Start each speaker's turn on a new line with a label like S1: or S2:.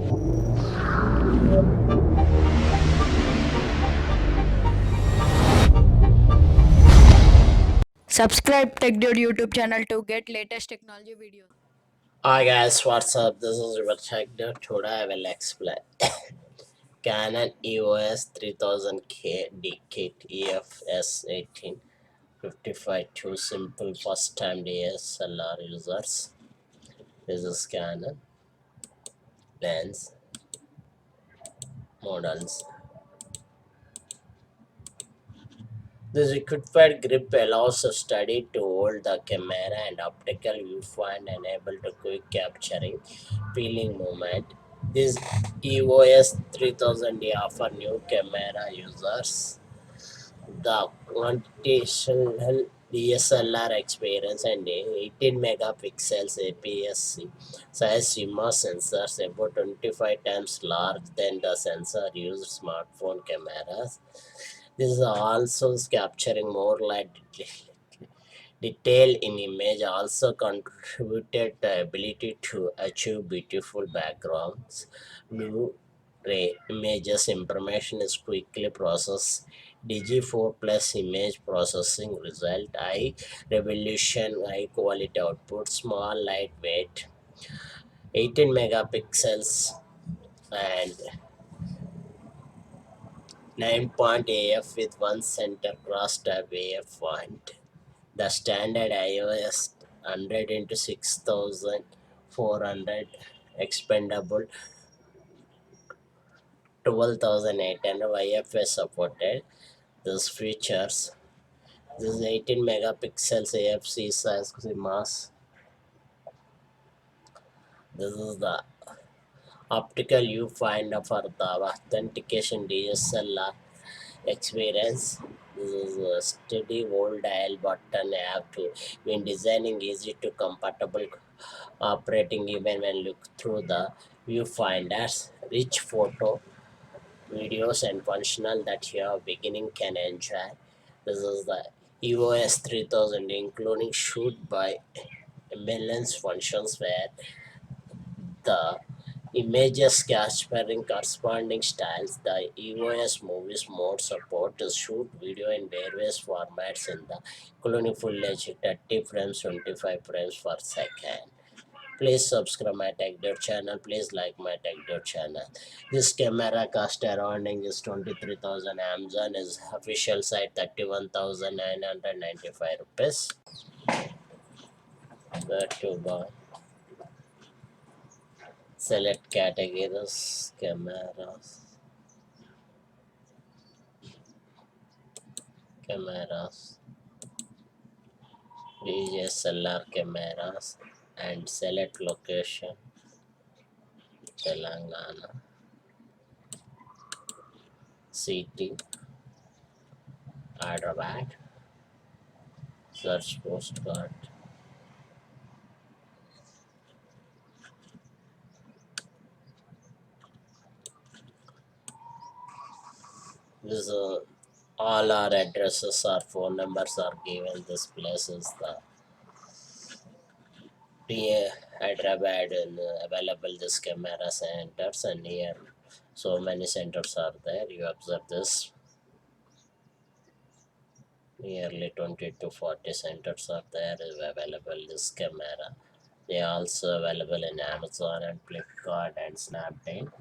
S1: Subscribe TechDude YouTube channel to get latest technology videos.
S2: Hi guys, what's up? This is your Techno. Today I will explain Canon EOS 3000D kit EFS 1855 to simple first time DSLR users. This is Canon lens models. This equipped grip allows a study to hold the camera and optical viewfinder enable to quick capturing peeling movement. This EOS 3000D offer new camera users the quintessential DSLR experience and 18 megapixels APS-C-size CMOS sensors about 25 times larger than the sensor used smartphone cameras. This is also capturing more light detail in image, also contributed the ability to achieve beautiful backgrounds. Blue ray images information is quickly processed. DG4 plus image processing result, high resolution, high quality output, small lightweight, 18 megapixels and 9-point AF with one center cross tab AF point. The standard iOS 100 into 6400 expandable 12,800 YFS supported. These features, this is 18 megapixels AFC-size CMOS. This is the optical viewfinder for the authentication DSLR experience. This is a steady hold dial button have to when designing easy to compatible operating even when look through the viewfinders. Rich photo videos and functional that your beginning can enjoy. This is the EOS 3000 including shoot by balance functions where the images capturing corresponding styles. The EOS movies mode support to shoot video in various formats in the including full HD 30 frames 25 frames per second. Please subscribe my TechDude channel. Please like my TechDude channel. This camera cost around is 23,000. Amazon is official site 31,995 rupees. Where to buy? Select categories, cameras, DSLR cameras, and select location, Telangana, city, Hyderabad, search postcard. This all our addresses or phone numbers are given. This place is the Hyderabad and available this camera centers and here so many centers are there. You observe this nearly 20 to 40 centers are there available this camera. They are also available in Amazon and Flipkart and Snapdeal.